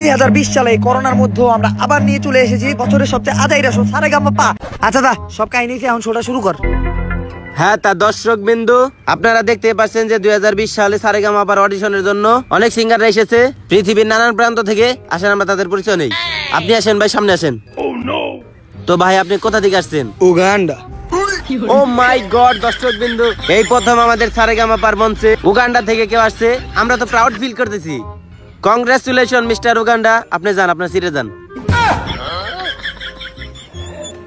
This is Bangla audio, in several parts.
2020 সালে করোনার মধ্যে আমরা আবার নিয়ে চলে এসেছি বছরের সবচেয়ে আজাইরা শো সারেগামাপা। আচ্ছা দা সব কাহিনী এখন শোটা শুরু কর। হ্যাঁ তা দর্শক বিন্দু, আপনারা দেখতে পাচ্ছেন যে 2020 সালে সারেগামাপার অডিশনের জন্য অনেক সিঙ্গাররা এসেছে পৃথিবীর নানান প্রান্ত থেকে। আসেন আমরা তাদের পরিচয় নেই। আপনি আসেন ভাই, সামনে আসেন। তো ভাই আপনি কোথা থেকে আসছেন? উগান্ডা। ও মাই গড দর্শক বিন্দু, এই প্রথম আমাদের সারেগামাপার মঞ্চে উগান্ডা থেকে কেউ আসছে। আমরা তো প্রাউড ফিল করতেছি। কংগ্রেচুলেশন মিস্টার উগান্ডা, আপনি যান, আপনার সিটে যান।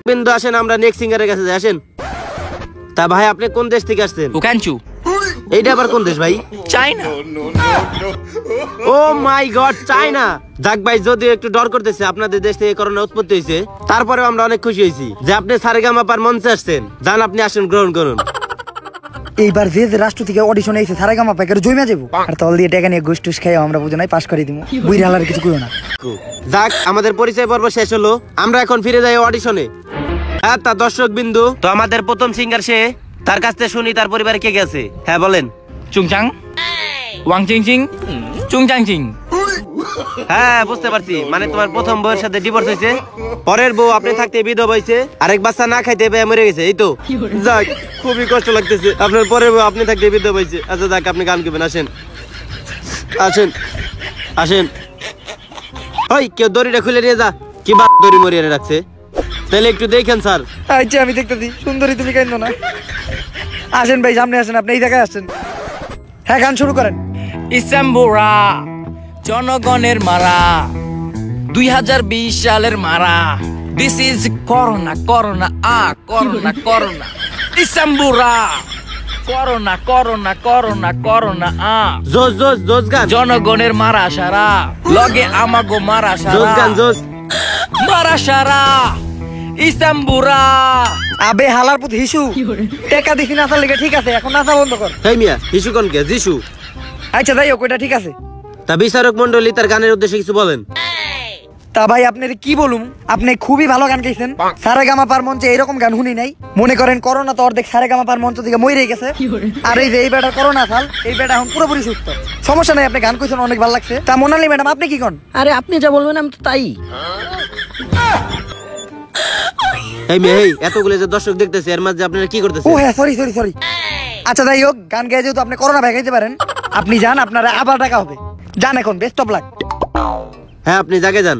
বিন্দু আসেন আমরা নেক্সট সিঙ্গারের কাছে যাই, আসেন। তা ভাই আপনি কোন দেশ থেকে আসছেন? উকানচু। এইটা আবার কোন দেশ ভাই? চায়না। ও মাই গড, চায়না। যাক ভাই, যদিও একটু ডর করতেছে, আপনাদের দেশ থেকে করোনা উৎপত্তি হয়েছে, তারপরেও আমরা অনেক খুশি হয়েছি যে আপনি সারেগামাপার মঞ্চে আসছেন। যান আপনি আসেন, গ্রহণ করুন। এইবার যে রাষ্ট্র থেকে অডিশনে এসে সারেগামাপা এর জমা যাবো আর তল দিয়ে টাকা নিয়ে গোষ্ঠী খাই আমরা বুঝে নাই পাস করে দিব। বুইরা হালার কিছু কইও না। যাক আমাদের পরিচয় পর্ব শেষ হলো, আমরা এখন ফিরে যাই অডিশনে। হ্যাঁ তা দর্শক বিন্দু, তো আমাদের প্রথম সিঙ্গার সে, তার কাছ থেকে শুনি তার পরিবারে কে গেছে। হ্যাঁ বলেন। চুংচাং, ওয়াং চিং চিং, চুংচাং চিং। হ্যাঁ বুঝতে পারছি, মানে তোমার প্রথম বউয়ের সাথে ডিভোর্স হয়েছে, পরের বউ আপনি থাকতে বিধবা হয়েছে, আরেক বাচ্চা না খাইতে পেয়ে মরে গেছে, এই তো। যাক খুবই কষ্ট লাগতেছে, আপনার পরের বউ আপনি থাকতে বিধবা হয়েছে। আচ্ছা যাক আপনি গান করবেন, আসেন আসেন আসেন। ওই কেউ দড়িটা খুলে নিয়ে যা, কি বা দড়ি মরিয়ে রাখছে, তাহলে একটু দেখেন স্যার। আচ্ছা আমি দেখতেছি, সুন্দরী তুমি কেন না। আসেন ভাই সামনে আসেন, আপনি এই জায়গায় আসেন। হ্যাঁ গান শুরু করেন। ইসাম্বুরা জনগণের মারা, 2020 সালের মারা। This is corona, corona corona corona. ইসাম্বুরা করোনা করোনা করোনা করোনা জোস জোস জোস গান। জনগণের মারা সারা, লগে আমাগো মারা সারা। জোস গান জোস। মারা সারা ইসাম্বুরা। আবে হালার পুত হিসু, টাকা দিছি নাচার লেগে, ঠিক আছে এখন নাচা বন্ধ কর। এই মিয়া হিসু কোন কে? যিশু। আচ্ছা যাই হোক, ওইটা ঠিক আছে। তা বিচারক মন্ডলী তার গানের উদ্দেশ্যে কিছু বলেন। তা ভাই আপনার কি বলুম, আপনি খুবই ভালো গান গাইছেন। সারেগামাপার মঞ্চে এরকম গান শুনি নাই। মনে করেন করোনা তো অর্ধেক সারেগামাপার মঞ্চ থেকে মরে গেছে, আর এই যে এই বেটা করোনা সাল, এই বেটা এখন পুরোপুরি সুস্থ। সমস্যা নাই, আপনি গান কইছেন অনেক ভালো লাগছে। তা মোনালি ম্যাডাম আপনি কি কন? আরে আপনি যা বলবেন আমি তো তাই। এই মেয়ে, এই এতগুলো যে দর্শক দেখতেছে, এর মাঝে আপনারা কি করতেছেন? ও হ্যাঁ সরি সরি সরি। আচ্ছা যাই হোক, গান গায়ে যেহেতু আপনি করোনা ভাই গাইতে পারেন, আপনি যান, আপনারা আবার ডাকা হবে। যান এখন, বেস্ট অফ লাক। হ্যাঁ আপনি জাগে যান।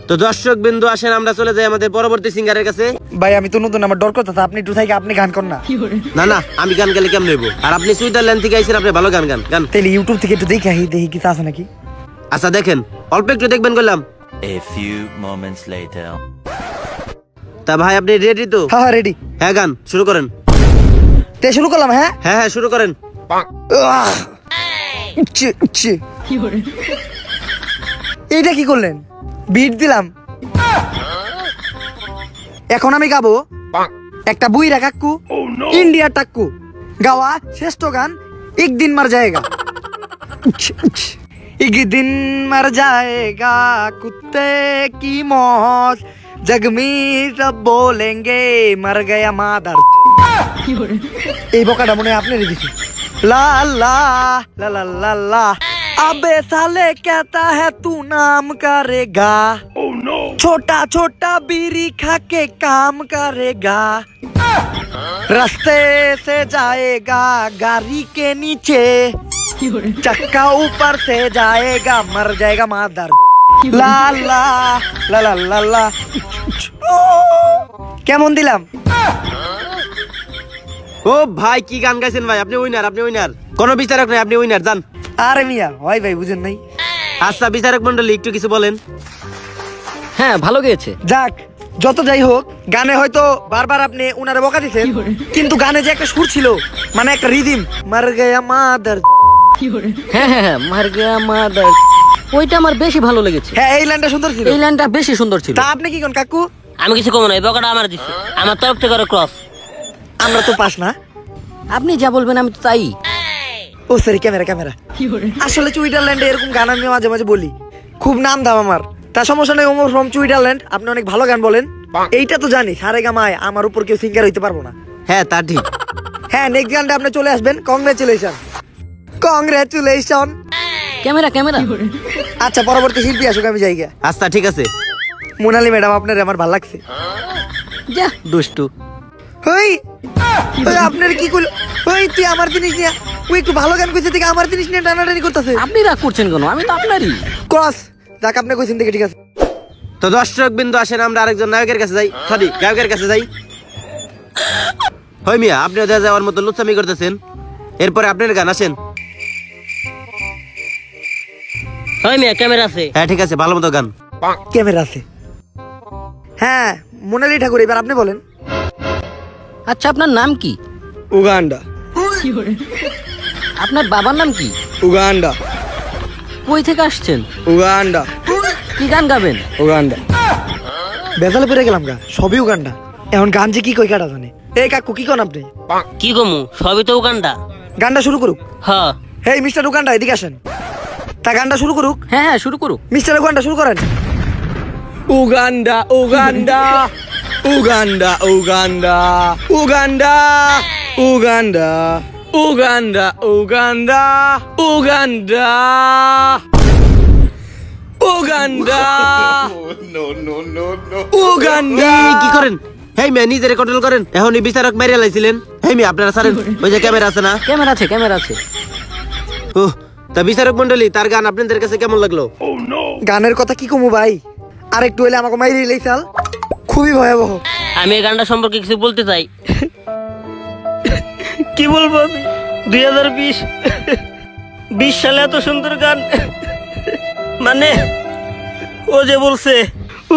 তো দর্শক বিন্দু আসেন আমরা চলে যাই আমাদের পরবর্তী সিঙ্গারের কাছে। ভাই আমি তো নতুন, আমার ডর করতেছে, আপনি একটু থেকে আপনি গান কর না। না না, আমি গান গেলে কেমন নেবো? আর আপনি সুইজারল্যান্ড থেকে আইছেন, আপনি ভালো গান গান গান। তাহলে ইউটিউব থেকে একটু দেখে দেখি কিছু আছে নাকি। আচ্ছা দেখেন, অল্প একটু দেখবেন বললাম। A few moments later. তা ভাই আপনি রেডি তো? হ্যাঁ হ্যাঁ রেডি। হ্যাঁ গান শুরু করেন। তে শুরু করলাম। হ্যাঁ হ্যাঁ হ্যাঁ শুরু করেন। এইটা কি করলেন? বিট দিলাম। এখন আমি গাবো একটা বুইরা কাক্কু ইন্ডিয়ার টাক্কু গাওয়া শ্রেষ্ঠ গান এক দিন মার জায়গা। एक दिन मर जाएगा कुत्ते की मौत, जग में सब बोलेंगे मर गया मादर। এই বকাটা মনে আপনি রেখেছি। লা লা লা লা লা লা। अबे साले कहता है तू नाम करेगा, छोटा छोटा बीड़ी खा के काम करेगा, रास्ते से जाएगा गाड़ी के नीचे, चक्का ऊपर से जाएगा मर जाएगा मादर। ला ला ला ला ला ला। কেমন দিলাম? ও ভাই কি গান গাইছেন ভাই, আপনি উইনার, আপনি উইনার। কোনো বিচারক নাই, আপনি উইনার, যান। আরে মিয়া হয় ভাই, বুঝেন নাই। আচ্ছা বিচারক মন্ডলী একটু কিছু বলেন। হ্যাঁ ভালো গেয়েছে। যাক যত যাই হোক, গানে হয়তো বারবার আপনি উনারে বকা দিচ্ছেন, কিন্তু গানে যে একটা সুর ছিল, মানে একটা রিদিম, মার গয়া মাদার। হ্যাঁ হ্যাঁ হ্যাঁ, মার গয়া মাদার, ওইটা আমার বেশি ভালো লেগেছে। হ্যাঁ এই লাইনটা সুন্দর ছিল। এই লাইনটা বেশি সুন্দর ছিল। তা আপনি কি কোন কাকু? আমি কিছু কম নাই, বকাটা আমার দিছে, আমার তরফ থেকে ক্রস। আমরা তো পাস না। আপনি যা বলবেন আমি তো তাই। ও সরি, ক্যামেরা ক্যামেরা। আসলে সুইজারল্যান্ডে এরকম গান আমি মাঝে মাঝে বলি, খুব নাম দাম আমার। তা সমস্যা নেই, ওমর ফ্রম সুইজারল্যান্ড, আপনি অনেক ভালো গান বলেন, এইটা তো জানি। সারেগামায় আমার উপর কেউ সিঙ্গার হইতে পারবো না। হ্যাঁ তা ঠিক। হ্যাঁ নেক্সট গানটা আপনি চলে আসবেন। Congratulation congratulation camera camera. আচ্ছা পরবর্তী শিল্পী আসুক, আমি যাই গা। আচ্ছা ঠিক আছে। মোনালি ম্যাডাম আপনার আমার ভালো লাগছে। যা দুষ্টু। ওই ওই আপনার কি কইল? ওই তুই আমার জিনিস নিয়ে, ওই একটু ভালো গান কইছে থেকে আমার জিনিস নিয়ে টানাটানি করতেছে। আপনি রাগ করছেন কেন? আমি তো আপনারই। ক্রস যাক, আপনি কইছেন দেখে ঠিক আছে। তো দর্শক বিন্দু আসেন আমরা আরেকজন নায়কের কাছে যাই, সরি গায়কের কাছে যাই। হয় মিয়া, আপনি দেখা যাওয়ার মতো লুচ্চামি করতেছেন, এরপরে আপনার গান আসেন। হয় মিয়া, ক্যামেরা আছে। হ্যাঁ ঠিক আছে, ভালো মতো গান। ক্যামেরা আছে। হ্যাঁ মোনালি ঠাকুর, এবার আপনি বলেন। আচ্ছা আপনার নাম কি? উগান্ডা। আপনার বাবার নাম কি? উগান্ডা। কই থেকে আসছেন? উগান্ডা। কি গান গাবেন? উগান্ডা। বেজালে পড়ে গেলাম গা, সবই উগান্ডা। এখন গান যে কি কই কাটা জানে। এই কাকু কি কোন আপনি? কি কমু, সবই তো উগান্ডা। গানটা শুরু করুক। হ্যাঁ হেই মিস্টার উগান্ডা, এদিকে আসেন। তা গানটা শুরু করুক। হ্যাঁ হ্যাঁ শুরু করুক। মিস্টার উগান্ডা শুরু করেন। Uganda Uganda Uganda Uganda Uganda Uganda Uganda Uganda Uganda Uganda Uganda. এই, কি করেন? হেই মিয়া, নিজেরে কন্ট্রোল করেন। এখনই বিচারক মেরে লাইছিলেন। হেই মিয়া, আপনারা ছাড়েন, ওই যে ক্যামেরা আছে না? ক্যামেরা আছে ক্যামেরা আছে। ওহ, তা বিচারক মন্ডলী, তার গান আপনাদের কাছে কেমন লাগলো? গানের কথা কি কমু ভাই, আর একটু হইলে আমাকে মাইরে লাইছাল। খুবই ভয়াবহ। আমি এই গানটা সম্পর্কে কিছু বলতে চাই। কি বলবো আমি, 2020 সালে এত সুন্দর গান, মানে ও যে বলছে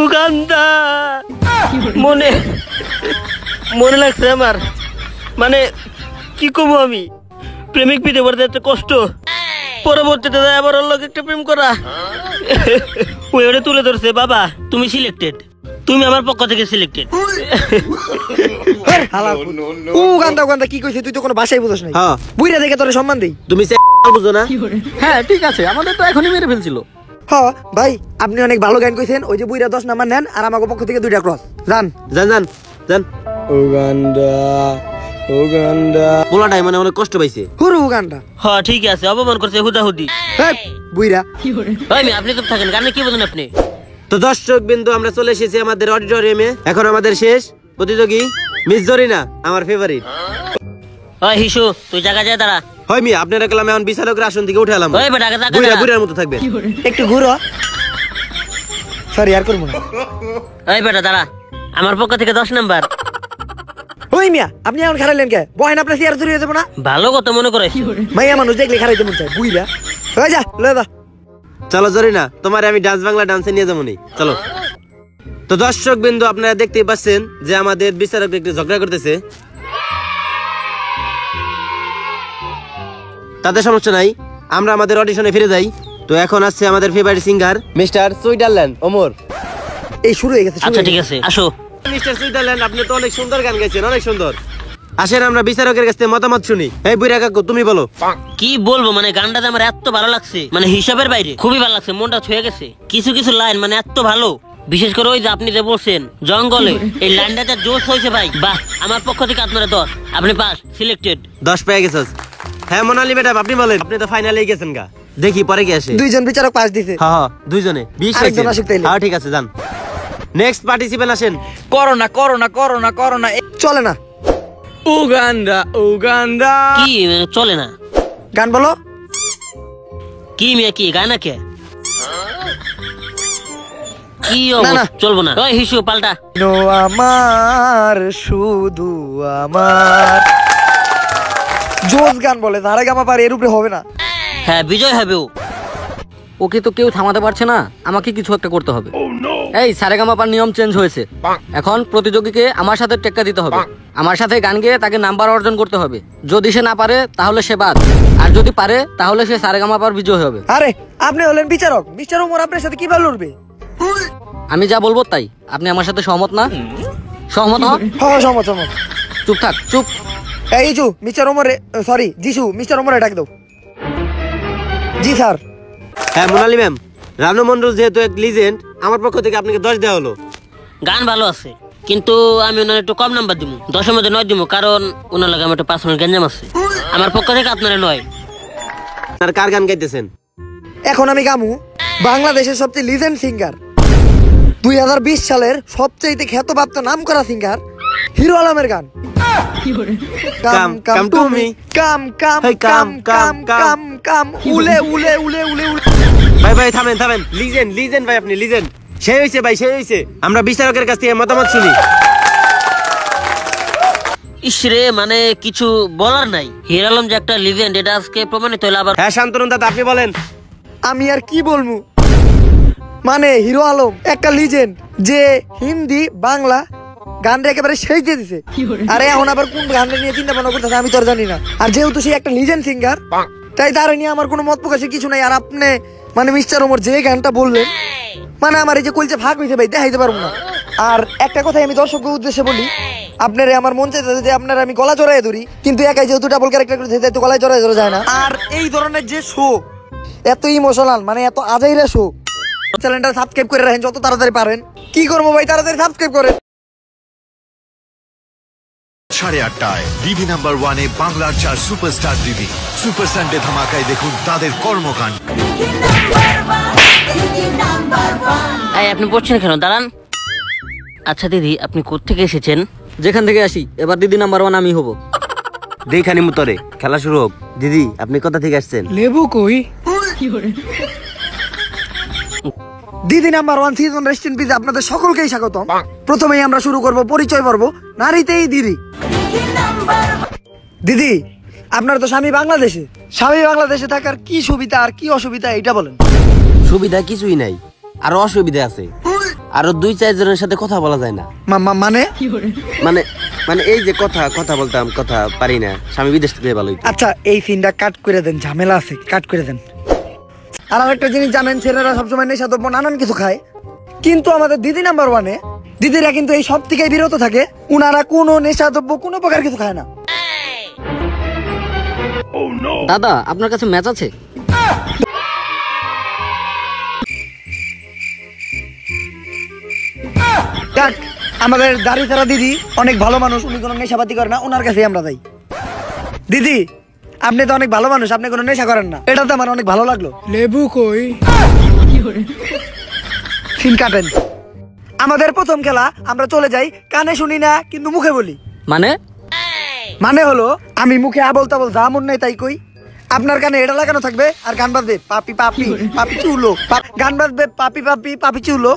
উগান্ডা, মনে মনে লাগছে আমার। মানে কি কমু আমি, প্রেমিক পিতে পড়তে এত কষ্ট, পরবর্তীতে আবার ওর লোক একটা প্রেম করা। ওই ওটা তুলে ধরছে, বাবা তুমি সিলেক্টেড, তুমি আমার পক্ষ থেকে সিলেক্টেড। উগান্ডা উগান্ডা কি কইছে, তুই তো কোনো ভাষাই বুঝছ নাই। হ্যাঁ। বুইরা দেখে তোরে সম্মান দেই। তুমি বুঝো না? হ্যাঁ ঠিক আছে, আমাদের তো এখনই মেরে ফেলছিল। হ্যাঁ ভাই, আপনি অনেক ভালো গান কইছেন। ওই যে বুইরা 10 নাম্বার নেন, আর আমাকে পক্ষ থেকে 2টা ক্রস। যান যান যান যান। Uganda Uganda. পোলাটাই মানে অনেক কষ্ট পাইছে। হুরু উগান্ডা। হ্যাঁ ঠিক আছে, অপমান করছে হুদাহুদি। হেই বুইরা। আপনি তো থাকেন, গানে কি বলেন আপনি? তো দর্শক বিন্দু, আমরা চলে এসেছি আমাদের অডিটোরিয়ামে। এখন আমাদের শেষ প্রতিযোগী মিস জরিনা, আমার ফেভারিট। ওই হিসু, তুই জায়গা যায় দাঁড়া। হয় মিয়া, আপনারা কালামে এখন বিচারকের আসন থেকে উঠে এলাম। ওই বেটা, জায়গা বুইরা দাঁড়া। বুইরার মতো থাকবে। একটু ঘুরো। সরি আর করবো না। ওই বেটা দাঁড়া, আমার পক্ষ থেকে 10 নাম্বার। ওই মিয়া, আপনি এখন খারাইলেন কে? বহেন আপনার চেয়ার চুরি হয়ে যাবো না? ভালো কথা মনে করে। মাইয়া মানুষ দেখলে খারাইতে মন চায়। বুইরা হয়ে যা, লয়ে যা। চলো জরিনা, তোমার আমি ডান্স বাংলা ডান্সে নিয়ে যাবো নি, চলো। তো দর্শক বিন্দু, আপনারা দেখতেই পাচ্ছেন যে আমাদের বিচারক একটু ঝগড়া করতেছে। তাতে সমস্যা নাই, আমরা আমাদের অডিশনে ফিরে যাই। তো এখন আসছে আমাদের favourite singer mister Switzerland Omar. এই শুরু হয়ে গেছে। আচ্ছা ঠিক আছে, আসো। মিস্টার সুইজারল্যান্ড, আপনি তো অনেক সুন্দর গান গাইছেন, অনেক সুন্দর। আসেন আমরা বিচারকের কাছ থেকে মতামত শুনি। এই বুইরা কাকু, তুমি বলো। কি বলবো, মানে গানটাতে আমার এত ভালো লাগছে, মানে হিসাবের বাইরে খুবই ভালো লাগছে, মনটা ছুঁয়ে গেছে। কিছু কিছু লাইন মানে এত ভালো, বিশেষ করে ওই যে আপনি যে বলছেন জঙ্গলে, এই লাইনটাতে জোশ হয়েছে ভাই। বাহ, আমার পক্ষ থেকে আপনারা 10, আপনি পাস, সিলেক্টেড। 10 পেয়ে গেছস। হ্যাঁ মোনালি ম্যাডাম, আপনি বলেন। আপনি তো ফাইনালেই গেছেন গা, দেখি পরে কি আসে। দুইজন বিচারক পাস দিছে। হ্যাঁ হ্যাঁ, দুইজনে 20 আরেকজন হয়েছে। আসুক তাইলে। হ্যাঁ ঠিক আছে, যান। নেক্সট পার্টিসিপেন্ট আসেন। Corona corona corona corona. চলে না। Uganda Uganda. কি মানে চলে না? গান বলো। কি মিয়া, কি গায় না কে? কি না, না। চলবো না। ওই হিসু পাল্টা। নো আমার শুধু আমার। জোস গান বলে, ধারে গামা পারে, এর উপরে হবে না। হ্যাঁ বিজয় হবে ও। ওকে তো কেউ থামাতে পারছে না, আমাকে কিছু একটা করতে হবে। এই সারেগামাপার নিয়ম চেঞ্জ হয়েছে, এখন প্রতিযোগীকে আমার সাথে টেক্কা দিতে হবে। আমার সাথে গান গেয়ে তাকে নাম্বার অর্জন করতে হবে। যদি সে না পারে তাহলে সে বাদ, আর যদি পারে তাহলে সে সারেগামাপার বিজয় হবে। আরে আপনি হলেন বিচারক, মিস্টার ওমর আপনার সাথে কিভাবে লড়বে? আমি যা বলবো তাই। আপনি আমার সাথে সহমত না? সহমত হ। হ্যাঁ সহমত সহমত। চুপ থাক, চুপ। এই ইজু, মিস্টার ওমর, সরি যিশু, মিস্টার ওমরে ডাক দাও। জি স্যার। হ্যাঁ মোনালি ম্যাম, রানু মন্ডল যেহেতু এক লিজেন্ড, আমার পক্ষ থেকে আপনাকে 10 দেওয়া হলো। গান ভালো আছে, কিন্তু আমি ওনার একটু কম নাম্বার দিব, 10-এর মধ্যে 9 দিব, কারণ ওনার লাগে আমার একটু পার্সোনাল গেঞ্জাম আছে। আমার পক্ষ থেকে আপনারা 9। আর কার গান গাইতেছেন? এখন আমি গামু বাংলাদেশের সবচেয়ে লিজেন্ড সিঙ্গার 2020 সালের সবচেয়ে খ্যাতপ্রাপ্ত নাম করা সিঙ্গার হিরো আলমের গান কাম কাম টু মি কাম কাম কাম কাম কাম কাম উলে উলে উলে উলে উলে। ভাই ভাই থামেন থামেন, লিজেন্ড লিজেন্ড ভাই, আপনি লিজেন্ড। সেই হয়েছে ভাই, সেই হয়েছে। আমরা বিচারকের কাছ থেকে মতামত শুনি। ইসরে মানে কিছু বলার নাই, হিরো আলম যে একটা লিজেন্ড এটা আজকে প্রমাণিত হলো আবার। হ্যাঁ শান্তনু দাদা, আপনি বলেন। আমি আর কি বলবো, মানে হিরো আলম একটা লিজেন্ড যে হিন্দি বাংলা গানটা একেবারে শেষ দিয়ে দিছে। আরে এখন আবার কোন গানটা নিয়ে চিন্তা ভাবনা করতেছে আমি তো আর জানি না। আর যেহেতু সে একটা লিজেন্ড সিঙ্গার, তাই তার নিয়ে আমার কোনো মত প্রকাশের কিছু নাই। আর আপনি মানে মিস্টার ওমর যে গানটা বললেন, মানে আমার এই যে কলজে ভাগ হয়েছে ভাই, দেখাইতে পারবো না। আর একটা কথাই আমি দর্শকের উদ্দেশ্যে বলি, আপনারে আমার মন চাইতে যে আপনার আমি গলা জড়াই ধরি, কিন্তু একাই যেহেতু ডাবল ক্যারেক্টার করে তো গলায় জড়াই ধরা যায় না। আর এই ধরনের যে শো এত ইমোশনাল, মানে এত আজাইরা শো, চ্যানেলটা সাবস্ক্রাইব করে রাখেন যত তাড়াতাড়ি পারেন। কি করবো ভাই, তাড়াতাড়ি সাবস্ক্রাইব করেন। 8:30টায় ডিবি নাম্বার 1-এ বাংলার 4 সুপারস্টার ডিবি সুপার সানডে ধামাকায় দেখুন তাদের কর্মকাণ্ড। এই আপনি পড়ছেন কেন, দাঁড়ান। আচ্ছা দিদি, আপনি কোত্থেকে এসেছেন? যেখান থেকে আসি, এবার দিদি নাম্বার 1 আমি হব। দেখানি মুতরে খেলা শুরু হোক। দিদি আপনি কোথা থেকে আসছেন? লেবু কই? দিদি নাম্বার 1 সিজন রেস্টুরেন্ট পিজা আপনাদের সকলকেই স্বাগতম। প্রথমেই আমরা শুরু করব পরিচয় পর্ব, নারীতেই দিদি। দিদি, আপনার তো স্বামী বাংলাদেশে, স্বামী বাংলাদেশে থাকার কি সুবিধা আর কি অসুবিধা এটা বলেন। সুবিধা কিছুই নাই, আরো অসুবিধা আছে। আরো 2-4 জনের সাথে কথা বলা যায় না। মানে মানে মানে এই যে কথা বলতাম, কথা পারি না। স্বামী বিদেশ থেকে ভালো হইতো। আচ্ছা, এই সিনটা কাট করে দেন, ঝামেলা আছে, কাট করে দেন। আর আরেকটা জিনিস জানেন, ছেলেরা সবসময় নেশাদ্রব্য নানান কিছু খায়, কিন্তু আমাদের দিদি নাম্বার 1-এ দিদিরা কিন্তু এই সব থেকে বিরত থাকে। উনারা কোনো নেশাদ্রব্য কোনো প্রকার কিছু খায় না। দাদা, আপনার কাছে ম্যাচ আছে? যাক, আমাদের দাড়ি ছাড়া দিদি অনেক ভালো মানুষ, উনি কোনো নেশাপাতি করে না, ওনার কাছে আমরা যাই। দিদি, আপনি তো অনেক ভালো মানুষ, আপনি কোনো নেশা করেন না, এটা তো আমার অনেক ভালো লাগলো। লেবু কই? সিন কাটেন। আমাদের প্রথম খেলা, আমরা চলে যাই কানে শুনি না কিন্তু মুখে বলি। মানে হলো আমি মুখে আবল তাবল যা মন নাই তাই কই, আপনার কানে এটা লাগানো থাকবে আর গান বাজবে পাপি পাপি পাপি চুলো, গান বাজবে পাপি পাপি পাপি চুলো,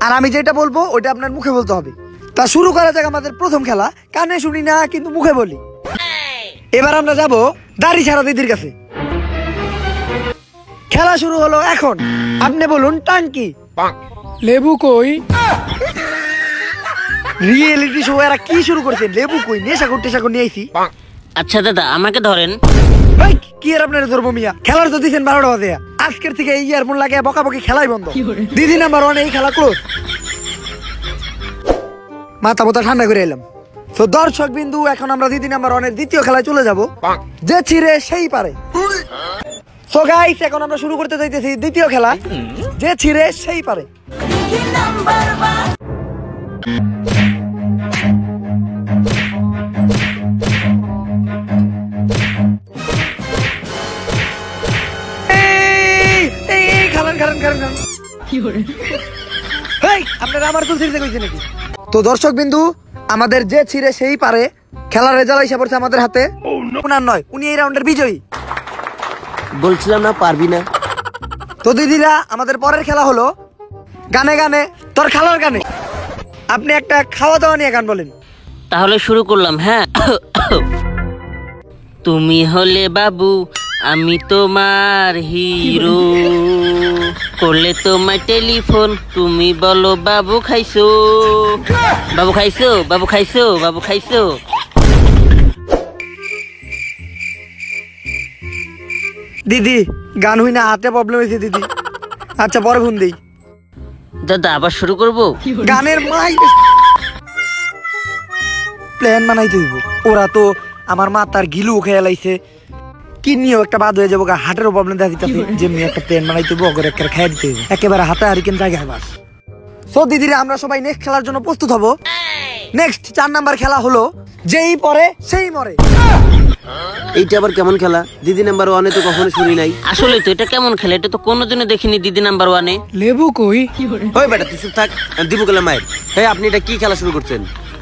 আর আমি যেটা বলবো ওটা আপনার মুখে বলতে হবে। তা শুরু করা যাক আমাদের প্রথম খেলা, কানে শুনি না কিন্তু মুখে বলি। এবার আমরা যাব দাড়ি ছাড়া দিদির কাছে। খেলা শুরু হলো এখন। আপনি বলুন টাঙ্কি। লেবু কই? রিয়েলিটি শো এরা কি শুরু করছে? লেবু কই? নেশা নিয়ে আইছি। আচ্ছা দাদা, আমাকে ধরেন। কি আর আপনার ধর্ম মিয়া, খেলার তো দিচ্ছেন 12টা বাজে। আজকের থেকে এই ইয়ারফোন লাগিয়ে বকাবকি খেলাই বন্ধ। দিদি নাম্বার 1 এই খেলা ক্লোজ। মাথা মোতা ঠান্ডা করে এলাম। তো দর্শক বিন্দু, এখন আমরা দিদি নাম্বার 1-এর দ্বিতীয় খেলায় চলে যাব, যে ছিঁড়ে সেই পারে। সো গাইস, এখন আমরা শুরু করতে যাইতেছি দ্বিতীয় খেলা, যে ছিঁড়ে সেই পারে। আপনারা আমার চুল ছিঁড়তে কইছে নাকি? তো দর্শক বিন্দু, আমাদের যে ছিঁড়ে সেই পারে খেলার রেজাল্ট এসে পড়ছে আমাদের হাতে। উনার নয়, উনি এই রাউন্ডের বিজয়ী। বলছিলাম না পারবি না। তো দিদিরা, আমাদের পরের খেলা হলো গানে গানে তোর খালার গানে। আপনি একটা খাওয়া দাওয়া নিয়ে গান বলেন। তাহলে শুরু করলাম। হ্যাঁ, তুমি হলে বাবু, আমি তোমার হিরো, করলে তোমার টেলিফোন, তুমি বলো বাবু খাইছো, বাবু খাইছো, বাবু খাইছো, বাবু খাইছো। দিদি, গান হই না, হাতে প্রবলেম হয়েছে দিদি। আচ্ছা, পরে ফোন দেই। দাদা আবার শুরু করবো? গানের মাই প্ল্যান বানাইতে হইব। ওরা তো আমার মা তার গিলু খেয়ে লাইছে, কিডনিও একটা বাদ হয়ে যাবো, হার্টেরও প্রবলেম দেখা দিতেছে, যেমনি একটা প্ল্যান বানাইতে হইব, ওকে একটা খাইয়া দিতে হইব, একেবারে হাতে হারিকেন জায়গায় বাস। সো দিদিরা, আমরা সবাই নেক্সট খেলার জন্য প্রস্তুত হব। নেক্সট 4 নাম্বার খেলা হলো যেই পরে সেই মরে। এইটা আবার কেমন খেলা? দিদি নাম্বার ওয়ানে তো কখনো শুনি নাই। আসলে তো এটা কেমন খেলে, এটা তো কোনোদিনও দেখিনি দিদি নাম্বার ওয়ানে। লেবু কই? ওই বেটা তুই চুপ থাক, দিব গেলাম মায়ের। এই আপনি এটা কি খেলা শুরু করছেন?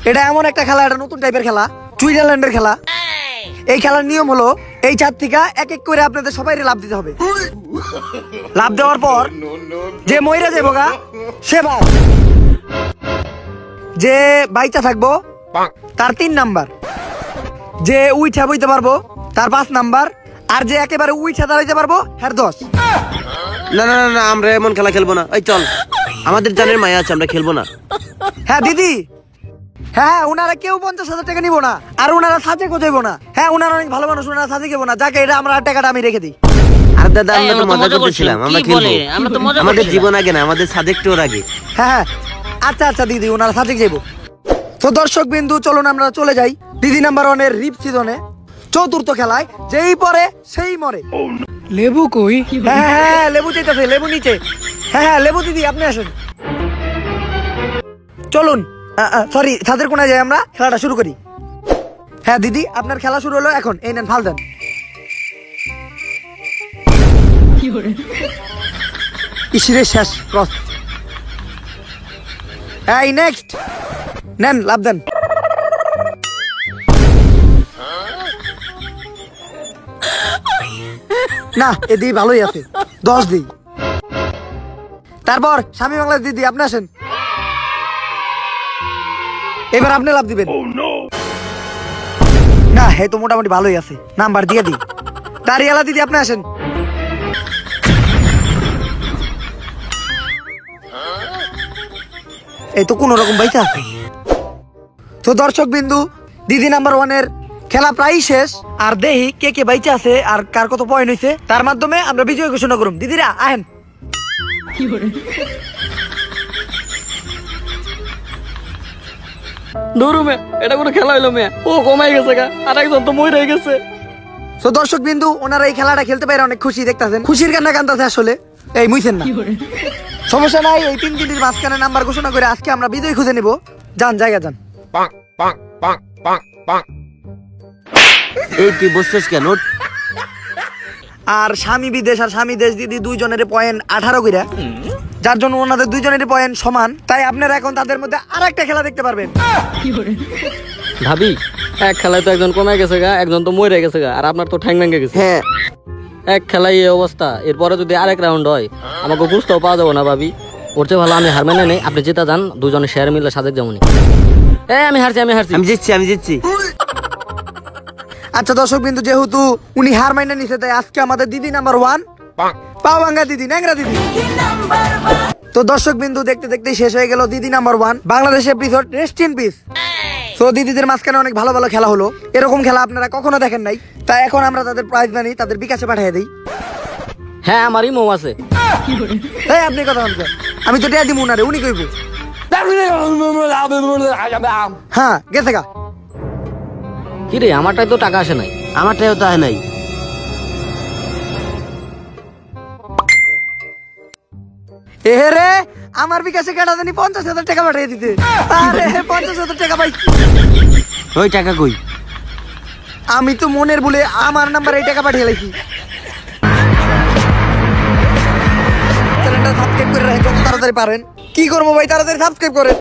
এটা এমন একটা খেলা, এটা নতুন টাইপের খেলা, সুইজারল্যান্ডের খেলা। এই খেলার নিয়ম হলো এই চার থেকে এক এক করে আপনাদের সবাই লাভ দিতে হবে। লাভ দেওয়ার পর যে মইরা যাবো গা সে ভাগ, যে বাইচা থাকবো তার 3 নাম্বার, যে উইঠা বইতে পারবো তার 5 নাম্বার, আর যে একেবারে উইঠা দাঁড়াইতে পারবো হ্যাঁ 10। না না না, আমরা এমন খেলা খেলবো না। এই চল, আমাদের জানের মায়া আছে, আমরা খেলবো না। হ্যাঁ দিদি, হ্যাঁ ওনারা কেউ 50,000 টাকা নিবো না, আর ওনারা সাজে কোথাইবো না। হ্যাঁ ওনারা অনেক ভালো মানুষ, ওনারা সাজে খেবো না। যাকে এটা আমরা টাকাটা আমি রেখে দিই। আর দাদা আমরা তো মজা করতেছিলাম, আমরা খেলবো। আমাদের জীবন আগে না, আমাদের সাদেক টোর আগে। হ্যাঁ হ্যাঁ আচ্ছা আচ্ছা দিদি, ওনারা সাজে যাবো। তো দর্শক বিন্দু চলুন আমরা চলে যাই দিদি নাম্বার 1-এর রিপ সিজনে 4র্থ খেলায়, যেই পরে সেই মরে। লেবু কই? হ্যাঁ হ্যাঁ লেবু চাইতেছে, লেবু নিচে। হ্যাঁ হ্যাঁ লেবু দিদি আপনি আসুন, চলুন। সরি, ছাদের কোনায় যাই, আমরা খেলাটা শুরু করি। হ্যাঁ দিদি আপনার খেলা শুরু হলো এখন, এই নেন ফাল দেন। ইসিরে শেষ ক্রস। এই নেক্সট নেন লাভ দেন। না এদি ভালোই আছে, 10 দিই। তারপর স্বামী বাংলা দিদি আপনি আসেন, এবার আপনি লাভ দিবেন। না হে তো মোটামুটি ভালোই আছে, নাম্বার দিয়ে দিই। দাঁড়িয়ালা দিদি আপনি আসেন। এই তো কোন রকম বাইচা আছে। তো দর্শক বিন্দু দিদি নাম্বার 1-এর খেলা প্রায় শেষ, আর দেহি কে কে বাইচা আছে আর কার কত পয়েন্ট হয়েছে, তার মাধ্যমে আমরা বিজয় ঘোষণা করুম। দিদিরা আহেন। ধরু মে, এটা কোনো খেলা হইলো মে? ও কমাই গেছে গা, আর একজন তো মই রয়ে গেছে। তো দর্শক বিন্দু ওনারা এই খেলাটা খেলতে পারে অনেক খুশি দেখতেছেন, খুশির কান্না কান্দাছে আসলে। এই মুইছেন না, সমস্যা নাই। এই 3 দিনের মাঝখানে নাম্বার ঘোষণা করে আজকে আমরা বিজয় খুঁজে নিব। যান জায়গা যান। এই তুই বসছিস কেন? আর স্বামী বিদেশ আর স্বামী দেশ দিদি দুইজনের পয়েন্ট 18 কইরা, যার জন্য ওনাদের দুইজনের পয়েন্ট সমান। তাই আপনারা এখন তাদের মধ্যে আরেকটা খেলা দেখতে পারবেন। ভাবি, এক খেলায় তো একজন কমে গেছে গা, একজন তো মরে গেছে গা, আর আপনার তো ঠ্যাং ভেঙে গেছে। হ্যাঁ এক খেলায় এই অবস্থা, এরপরে যদি আরেক রাউন্ড হয় আমাকে বুঝতেও পাওয়া যাবো না ভাবি। ওর চেয়ে ভালো আমি হার মেনে নেই, আপনি যেটা যান, দুজনে শেয়ার মিলে সাজেক যেমনই। আমি হারছি। আমি জিতছি। আচ্ছা দর্শক বিন্দু, যেহেতু উনি হার মাইনে নিছে, তাই আজকে আমাদের দিদি নাম্বার 1 পাওয়াঙ্গা দিদি, ন্যাংরা দিদি। তো দর্শক বিন্দু দেখতে দেখতে শেষ হয়ে গেল দিদি number 1 Bangladesh episode, rest in peace. তো দিদিদের মাঝখানে অনেক ভালো ভালো খেলা হলো, এরকম খেলা আপনারা কখনো দেখেন নাই। তাই এখন আমরা তাদের প্রাইজ মানি তাদের বিকাশে পাঠিয়ে দিই। হ্যাঁ আমারই মৌ আছে। এই আপনি কথা বলছেন, আমি তো টিয়া দিমু না রে, উনি কইব। হ্যাঁ গেছে গা। কি রে, আমারটাই তো টাকা আসে নাই। আমারটাও তো হয় নাই। এ রে, আমার বিকাশে কেটা জানি 50,000 টাকা পাঠিয়ে দিতে। আরে 50,000 টাকা পাই। ওই টাকা কই? আমি তো মনের বলে আমার নাম্বারে এই টাকা পাঠিয়ে লাইছি। চ্যানেলটা সাবস্ক্রাইব করে রাখেন যত তাড়াতাড়ি পারেন। কি করবো ভাই, তাড়াতাড়ি সাবস্ক্রাইব করেন।